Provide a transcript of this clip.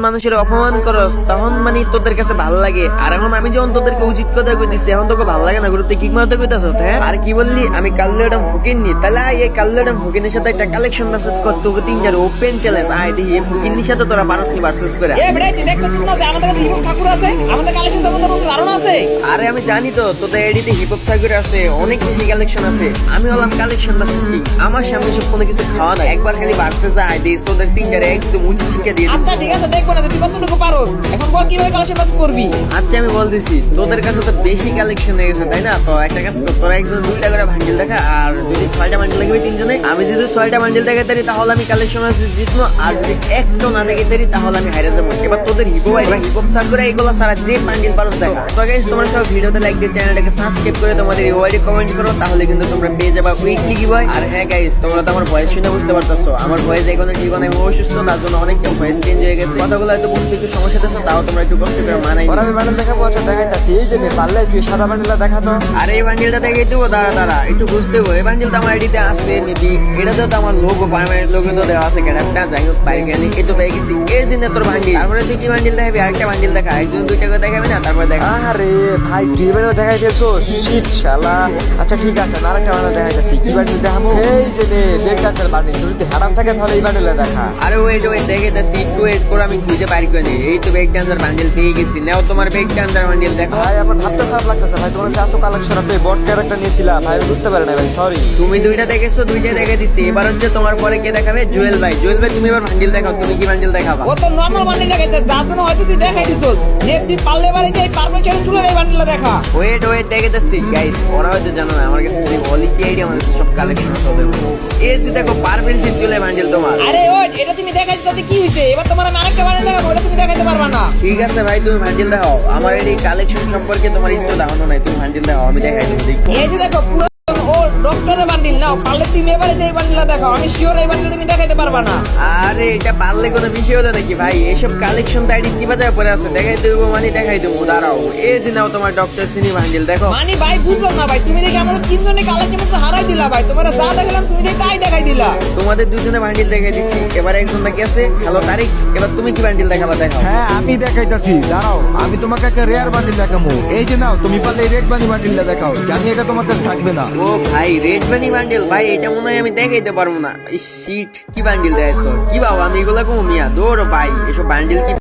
মানুষের অপমান করস তখন মানে তোদের কাছে ভালো লাগে, আর এখন আমি যখন তোদেরকে উচিত কথা কই দিচ্ছি এখন তোকে ভালো লাগে না, গ্রুপে কিক মারতে কইতাছ। হ্যাঁ আর কি বললি আমি কাল্লুডাম ফুকিননি, তাহলে এই কাল্লুডাম ফুকিনের সাথে একটা কালেকশন মেসেজ কর, তোকে 3 ওপেন চ্যালেঞ্জ আয় দেখি এই ফুকিনের সাথে তোরা পারস নি ভার্সেস করে। এ বেটা তুই দেখছিস না যে আমাদের কাছে হিপ ঠাকুর আছে, আমাদের কালেকশন সম্বন্ধে তোর ধারণা আছে? আরে আমি জানি তো তোদের এডিতে হিপ হপ সাগর আছে, অনেক বেশি কালেকশন আছে। আমি হলাম কালেকশন মেসেজ কি, আমার সামনে সব কোনো কিছু খাওয়া নাই, একবার খালি ভার্সেস আয় দিস তোদের 3 একদম উচিত শিক্ষা দিয়ে দিবি। আচ্ছা ঠিক আছে, দেখবো না তুই কতটুকু পারোস। এখন বল কিভাবে কালেকশন বাস করবি? আচ্ছা আমি বলতেছি তোদের কাছে তো বেশি কালেকশন হয়ে গেছে তাই না, তো একটা কাজ কর, তোরা একজন 2টা করে বান্ডিল দেখা, আর যদি 6টা বান্ডিল লাগবে 3 জনে, আমি যদি 6টা বান্ডিল দেখাতে পারি তাহলে আমি কালেকশন আছে জিতবো, আর যদি একটা না দেখাতে পারি তাহলে আমি হারিয়ে যাবো। এবার তোদের হিপো ভাই হিপ হপ সাগর এগুলো সারা যে বান্ডিল পারো দেখা। তো গাইস তোমরা সব ভিডিওতে লাইক দিয়ে চ্যানেলটাকে সাবস্ক্রাইব করে তোমাদের ওয়াইডি কমেন্ট করো, তাহলে কিন্তু তোমরা পেয়ে যাবে উইকলি কি ভাই। আর হ্যাঁ গাইস তোমরা তো আমার ভয়েস শুনে বুঝতে পারতেছো আমার ভয়েস এখনো ঠিক অনেক অসুস্থ, তার জন্য অনেকটা ভয়েস চেঞ্জ হয়ে গেছে, কথাগুলো হয়তো বুঝতে একটু সমস্যা হচ্ছে, তাও তোমরা একটু কষ্ট করে মানাই। আমি বান্ডেল দেখাবো, আচ্ছা দেখাইতাছি। এই যে পারলে তুই সাদা বান্ডেলটা দেখা তো। আর এই বান্ডিলটা দেখে দেবো, দাঁড়া একটু বুঝতে হবে। এই বান্ডিলটা আমার আইডিতে আসবে মেবি, এটাতে তো আমার লোগো পারমানেন্ট লোগো তো দেওয়া আছে, ক্যারেক্টারটা যাই হোক পাই গেলি এই তো পেয়ে গেছি। এই যে তোর বান্ডিল, তারপরে তুই কি বান্ডিল দেখাবি? আরেকটা বান্ডিল দেখা, একজন 2টা করে দেখাবি না, তারপরে দেখা। আরে ভাই তুই বান্ডেল দেখাই দিয়েছো, শিট শালা। আচ্ছা ঠিক আছে, আরেকটা বান্ডেল দেখাইতাছি। কি বান্ডেল দেখাবো? এই যে বেকার বান্ডেল, যদি হারাম থাকে তাহলে এই বান্ডেলটা দেখা। আরে ওয়েট দেখে তা সিট টু ওয়েট করে আমি খুঁজে পারি করে নি। এই তো বেগ ডান্সার বান্ডিল পেয়ে গেছি, নাও তোমার বেগ ডান্সার বান্ডিল দেখো। ভাই আমার ভাবতে খারাপ লাগতেছে ভাই, তোমার এত কালেকশন আছে, বট ক্যারেক্টার নিয়েছিলাম ভাই, আমি বুঝতে পারি না ভাই, সরি। তুমি 2টা দেখেছো, 2টাই দেখে দিচ্ছি। এবার হচ্ছে তোমার পরে কে দেখাবে? জুয়েল ভাই। জুয়েল ভাই তুমি এবার বান্ডিল দেখাও, তুমি কি বান্ডিল দেখাবা? ও তো নরমাল বান্ডিল দেখাইতে, যার জন্য হয়তো তুই দেখাই দিছস। যে তুই পারলে বারে যে পারবে ছেড়ে চুলের এই বান্ডিলটা দেখা। ওয়েট দেখে দিচ্ছি গাইস, ওরা হয়তো জানো না আমার কাছে যে অলিপি আইডি আমার কাছে সব কালেকশন আছে ওদের মধ্যে। এই যে দেখো পারবেল সে চুলে বান্ডিল তোমার। আরে ওই এটা তুমি দেখাইছো তাতে কি হইছে? এবার তোমার আমি আরেকটা বান্ডিল দেখাবো, ওটা তুমি দেখাইতে পারবা না। ঠিক আছে ভাই তুমি বান্ডিল দেখাও, আমার এই কালেকশন সম্পর্কে তোমার একটু ধারণা নাই, তুমি বান্ডিল দেখাও আমি দেখাই দেবো দেখি। এই যে দেখো পুরো ও ডক্টরের বান্ডিল, নাও পারলে তুমি এবারে যে এই বান্ডিলটা দেখাও, আমি শিওর এই বান্ডিল তুমি দেখাইতে পারবা না। আরে এটা পারলে কোনো বিষয় হলো নাকি ভাই, এসব কালেকশন তো আইডি চিপা যায় পরে আছে, দেখাই দেবো মানে দেখাই দেবো, দাঁড়াও। এই যে নাও তোমার ডক্টর সিনি বান্ডিল দেখো। মানে ভাই বুঝলাম না ভাই, তুমি দেখি আমাদের 3 জনে কালেকশন হারাই দিলা ভাই, তোমরা যা দেখালাম তুমি দেখি তাই দেখাই দিলা। তোমাদের 2জনে বান্ডিল দেখাই দিচ্ছি, এবার একজন বাকি আছে। হ্যালো তারিক, এবার তুমি কি বান্ডিল দেখাবা দেখাও। হ্যাঁ আমি দেখাইতাছি, দাঁড়াও আমি তোমাকে একটা রেয়ার বান্ডিল দেখাবো। এই যে নাও, তুমি পারলে রেড বানি বান্ডিলটা দেখাও, জানি এটা তোমার কাছে থাকবে না। ও ভাই রেড বানি বান্ডিল, ভাই এটা মনে হয় আমি দেখাইতে পারবো না। শিট কি বান্ডিল দেখাইছো কি বাবা, আমি এগুলা কমিয়া দৌড় ভাই, এসব বান্ডিল কি